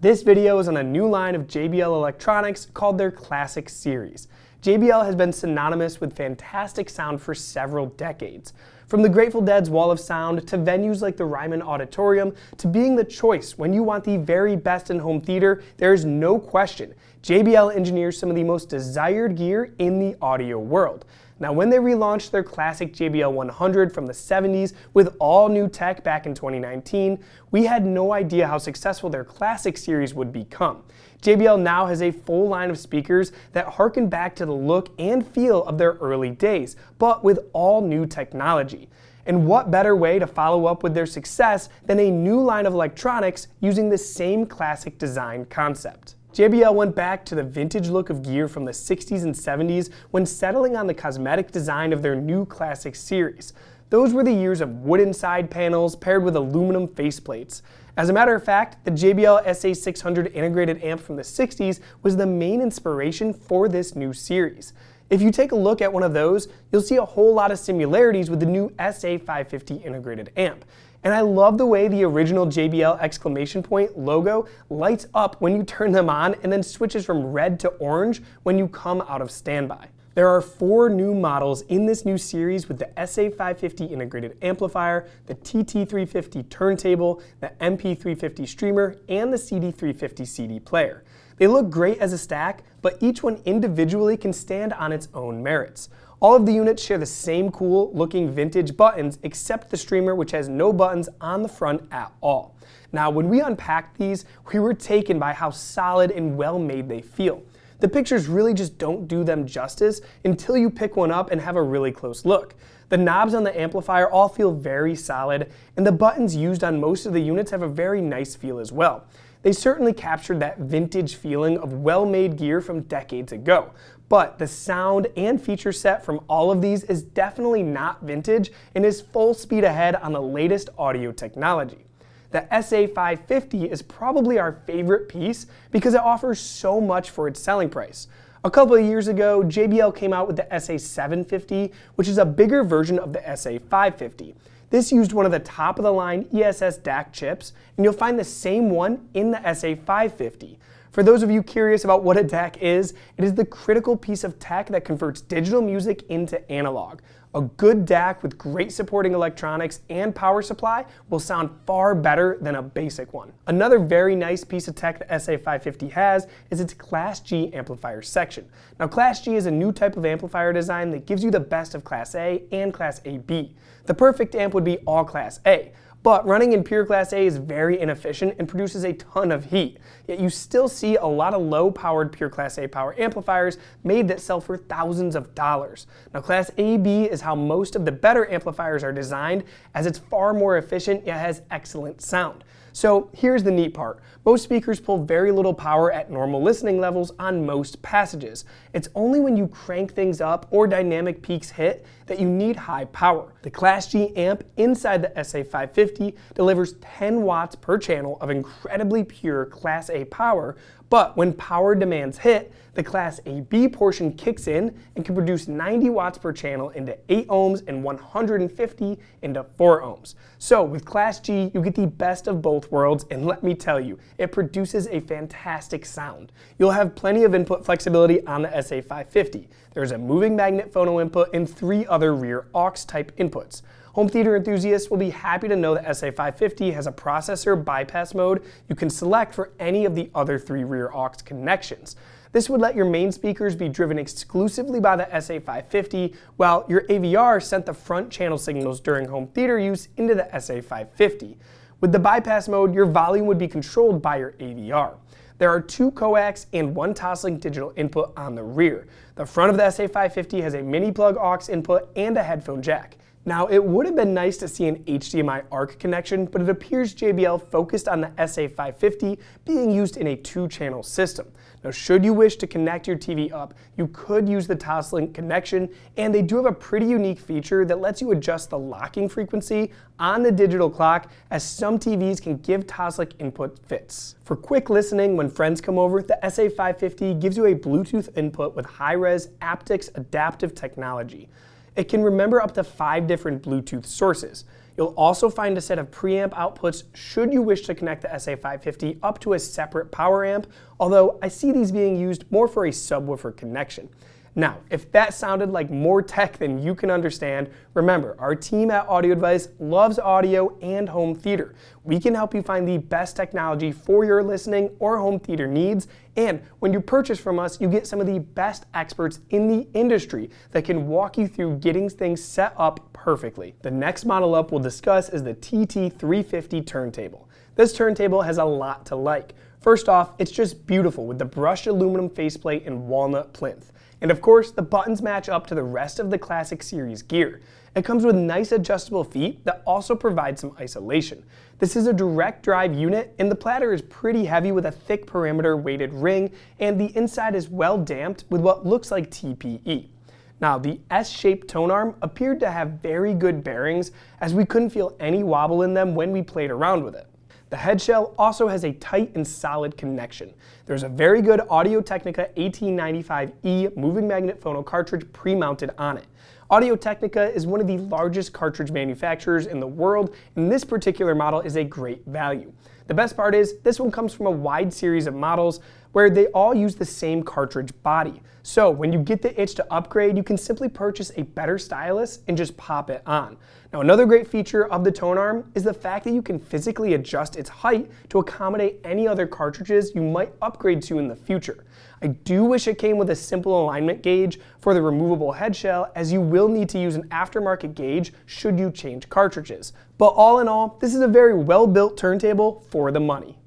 This video is on a new line of JBL electronics called their Classic Series. JBL has been synonymous with fantastic sound for several decades. From the Grateful Dead's Wall of Sound to venues like the Ryman Auditorium to being the choice when you want the very best in home theater, there is no question JBL engineers some of the most desired gear in the audio world. Now, when they relaunched their classic JBL 100 from the 70s with all new tech back in 2019, we had no idea how successful their Classic Series would become. JBL now has a full line of speakers that harken back to the look and feel of their early days, but with all new technology. And what better way to follow up with their success than a new line of electronics using the same classic design concept? JBL went back to the vintage look of gear from the 60s and 70s when settling on the cosmetic design of their new Classic Series. Those were the years of wooden side panels paired with aluminum faceplates. As a matter of fact, the JBL SA550 Integrated Amp from the 60s was the main inspiration for this new series. If you take a look at one of those, you'll see a whole lot of similarities with the new SA550 Integrated Amp. And I love the way the original JBL exclamation point logo lights up when you turn them on and then switches from red to orange when you come out of standby. There are 4 new models in this new series with the SA550 Integrated Amplifier, the TT350 Turntable, the MP350 Streamer, and the CD350 CD Player. They look great as a stack, but each one individually can stand on its own merits. All of the units share the same cool looking vintage buttons except the Streamer, which has no buttons on the front at all. Now, when we unpacked these, we were taken by how solid and well made they feel. The pictures really just don't do them justice until you pick one up and have a really close look. The knobs on the amplifier all feel very solid, and the buttons used on most of the units have a very nice feel as well. They certainly captured that vintage feeling of well-made gear from decades ago. But the sound and feature set from all of these is definitely not vintage and is full speed ahead on the latest audio technology. The SA550 is probably our favorite piece because it offers so much for its selling price. A couple of years ago, JBL came out with the SA750, which is a bigger version of the SA550. This used one of the top-of-the-line ESS DAC chips, and you'll find the same one in the SA550. For those of you curious about what a DAC is, it is the critical piece of tech that converts digital music into analog. A good DAC with great supporting electronics and power supply will sound far better than a basic one. Another very nice piece of tech the SA550 has is its Class G amplifier section. Now, Class G is a new type of amplifier design that gives you the best of Class A and Class AB. The perfect amp would be all Class A. But running in pure Class A is very inefficient and produces a ton of heat. Yet you still see a lot of low-powered pure Class A power amplifiers made that sell for thousands of dollars. Now, Class AB is how most of the better amplifiers are designed, as it's far more efficient yet has excellent sound. So here's the neat part. Most speakers pull very little power at normal listening levels on most passages. It's only when you crank things up or dynamic peaks hit that you need high power. The Class G amp inside the SA550 delivers 10 watts per channel of incredibly pure Class A power, but when power demands hit, the Class AB portion kicks in and can produce 90 watts per channel into 8 ohms and 150 into 4 ohms. So with Class G, you get the best of both worlds, and let me tell you, it produces a fantastic sound. You'll have plenty of input flexibility on the SA550. There's a moving magnet phono input and 3 other rear aux type inputs. Home theater enthusiasts will be happy to know that SA550 has a processor bypass mode you can select for any of the other 3 rear aux connections. This would let your main speakers be driven exclusively by the SA550, while your AVR sent the front channel signals during home theater use into the SA550. With the bypass mode, your volume would be controlled by your AVR. There are 2 coax and 1 Toslink digital input on the rear. The front of the SA550 has a mini plug aux input and a headphone jack. Now, it would have been nice to see an HDMI ARC connection, but it appears JBL focused on the SA550 being used in a 2-channel system. Now, should you wish to connect your TV up, you could use the Toslink connection, and they do have a pretty unique feature that lets you adjust the locking frequency on the digital clock, as some TVs can give Toslink input fits. For quick listening when friends come over, the SA550 gives you a Bluetooth input with high-res aptX adaptive technology. It can remember up to 5 different Bluetooth sources. You'll also find a set of preamp outputs should you wish to connect the SA550 up to a separate power amp, although I see these being used more for a subwoofer connection. Now, if that sounded like more tech than you can understand, remember, our team at Audio Advice loves audio and home theater. We can help you find the best technology for your listening or home theater needs, and when you purchase from us, you get some of the best experts in the industry that can walk you through getting things set up perfectly. The next model up we'll discuss is the TT350 Turntable. This turntable has a lot to like. First off, it's just beautiful with the brushed aluminum faceplate and walnut plinth. And of course, the buttons match up to the rest of the Classic Series gear. It comes with nice adjustable feet that also provide some isolation. This is a direct drive unit, and the platter is pretty heavy with a thick perimeter weighted ring, and the inside is well damped with what looks like TPE. Now, the S-shaped tone arm appeared to have very good bearings, as we couldn't feel any wobble in them when we played around with it. The head shell also has a tight and solid connection. There's a very good Audio-Technica AT95E moving magnet phono cartridge pre-mounted on it. Audio-Technica is one of the largest cartridge manufacturers in the world, and this particular model is a great value. The best part is, this one comes from a wide series of models where they all use the same cartridge body. So when you get the itch to upgrade, you can simply purchase a better stylus and just pop it on. Now, another great feature of the tone arm is the fact that you can physically adjust its height to accommodate any other cartridges you might upgrade to in the future. I do wish it came with a simple alignment gauge for the removable head shell, as you will need to use an aftermarket gauge should you change cartridges. But all in all, this is a very well-built turntable for the money.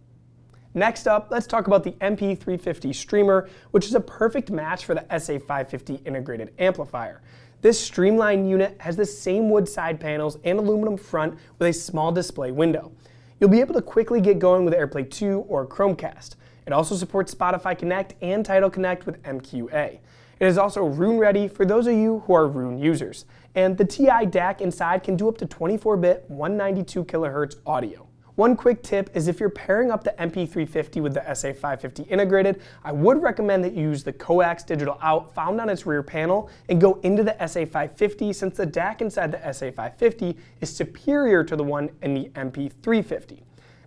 Next up, let's talk about the MP350 Streamer, which is a perfect match for the SA550 Integrated Amplifier. This streamlined unit has the same wood side panels and aluminum front with a small display window. You'll be able to quickly get going with AirPlay 2 or Chromecast. It also supports Spotify Connect and Tidal Connect with MQA. It is also Roon ready for those of you who are Roon users. And the TI DAC inside can do up to 24-bit 192 kHz audio. One quick tip is if you're pairing up the MP350 with the SA550 Integrated, I would recommend that you use the coax digital out found on its rear panel and go into the SA550, since the DAC inside the SA550 is superior to the one in the MP350.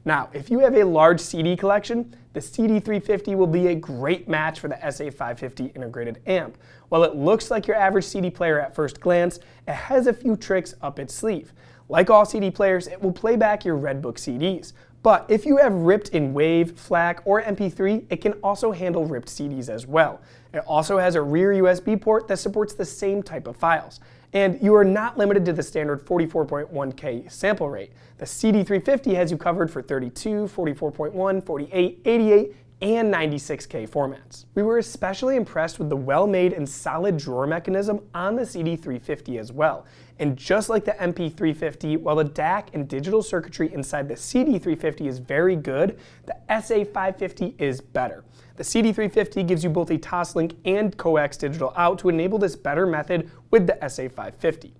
Now, if you have a large CD collection, the CD350 will be a great match for the SA550 Integrated Amp. While it looks like your average CD player at first glance, it has a few tricks up its sleeve. Like all CD players, it will play back your Redbook CDs. But if you have ripped in WAV, FLAC, or MP3, it can also handle ripped CDs as well. It also has a rear USB port that supports the same type of files. And you are not limited to the standard 44.1K sample rate. The CD350 has you covered for 32, 44.1, 48, 88, and 96K formats. We were especially impressed with the well-made and solid drawer mechanism on the CD350 as well. And just like the MP350, while the DAC and digital circuitry inside the CD350 is very good, the SA550 is better. The CD350 gives you both a Toslink and coax digital out to enable this better method with the SA550.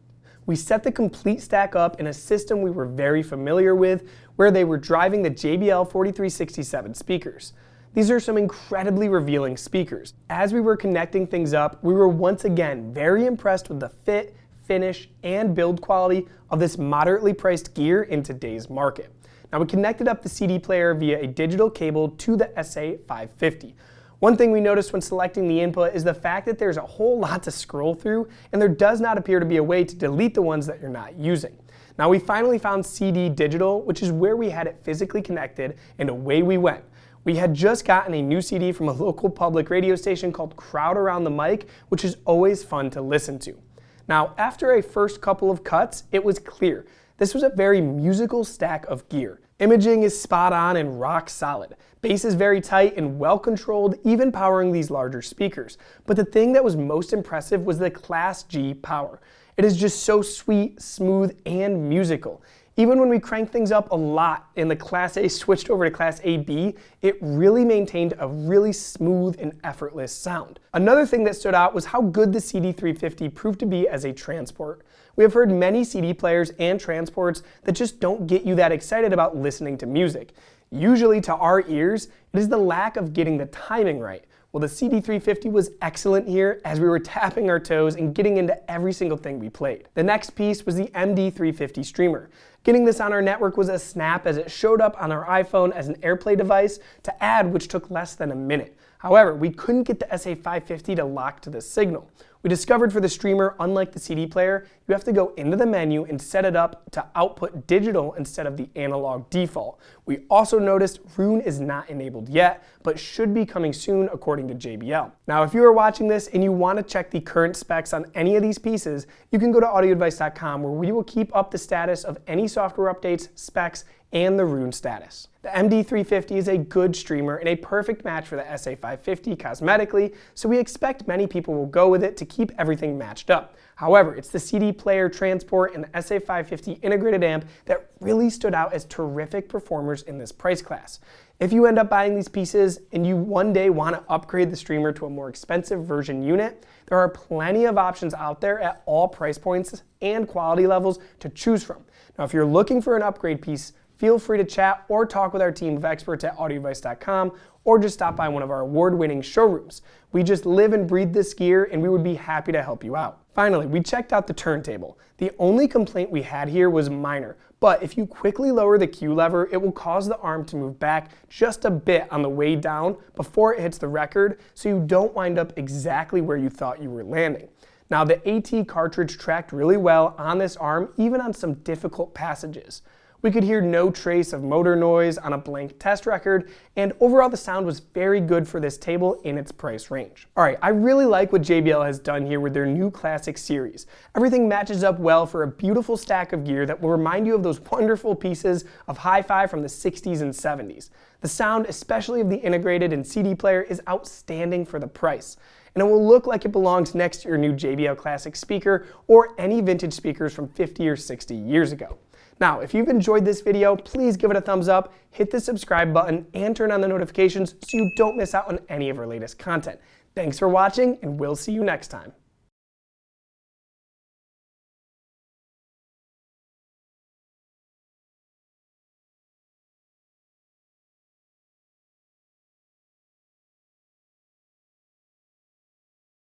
We set the complete stack up in a system we were very familiar with, where they were driving the JBL 4367 speakers. These are some incredibly revealing speakers. As we were connecting things up, we were once again very impressed with the fit, finish, and build quality of this moderately priced gear in today's market. Now, we connected up the CD player via a digital cable to the SA550. One thing we noticed when selecting the input is the fact that there's a whole lot to scroll through, and there does not appear to be a way to delete the ones that you're not using. Now, we finally found CD digital, which is where we had it physically connected, and away we went. We had just gotten a new CD from a local public radio station called Crowd Around the Mic, which is always fun to listen to. Now, after a first couple of cuts, it was clear. This was a very musical stack of gear. Imaging is spot on and rock solid. Bass is very tight and well controlled, even powering these larger speakers. But the thing that was most impressive was the Class G power. It is just so sweet, smooth, and musical. Even when we cranked things up a lot and the Class A switched over to Class AB, it really maintained a really smooth and effortless sound. Another thing that stood out was how good the CD350 proved to be as a transport. We have heard many CD players and transports that just don't get you that excited about listening to music. Usually to our ears, it is the lack of getting the timing right. Well, the CD350 was excellent here as we were tapping our toes and getting into every single thing we played. The next piece was the MD350 Streamer. Getting this on our network was a snap as it showed up on our iPhone as an AirPlay device to add, which took less than a minute. However, we couldn't get the SA550 to lock to the signal. We discovered for the Streamer, unlike the CD player, you have to go into the menu and set it up to output digital instead of the analog default. We also noticed Rune is not enabled yet, but should be coming soon according to JBL. Now, if you are watching this and you want to check the current specs on any of these pieces, you can go to audioadvice.com where we will keep up the status of any software updates, specs, and the Rune status. The MD350 is a good streamer and a perfect match for the SA550 cosmetically, so we expect many people will go with it to keep everything matched up. However, it's the CD Player, transport, and the SA550 Integrated Amp that really stood out as terrific performers in this price class. If you end up buying these pieces and you one day want to upgrade the Streamer to a more expensive version unit, there are plenty of options out there at all price points and quality levels to choose from. Now, if you're looking for an upgrade piece, feel free to chat or talk with our team of experts at audioadvice.com or just stop by one of our award-winning showrooms. We just live and breathe this gear and we would be happy to help you out. Finally, we checked out the turntable. The only complaint we had here was minor, but if you quickly lower the Q lever, it will cause the arm to move back just a bit on the way down before it hits the record, so you don't wind up exactly where you thought you were landing. Now, the AT cartridge tracked really well on this arm, even on some difficult passages. We could hear no trace of motor noise on a blank test record, and overall the sound was very good for this table in its price range. Alright, I really like what JBL has done here with their new Classic Series. Everything matches up well for a beautiful stack of gear that will remind you of those wonderful pieces of hi-fi from the 60s and 70s. The sound, especially of the integrated and CD player, is outstanding for the price. And it will look like it belongs next to your new JBL Classic speaker or any vintage speakers from 50 or 60 years ago. Now, if you've enjoyed this video, please give it a thumbs up, hit the subscribe button, and turn on the notifications so you don't miss out on any of our latest content. Thanks for watching, and we'll see you next time.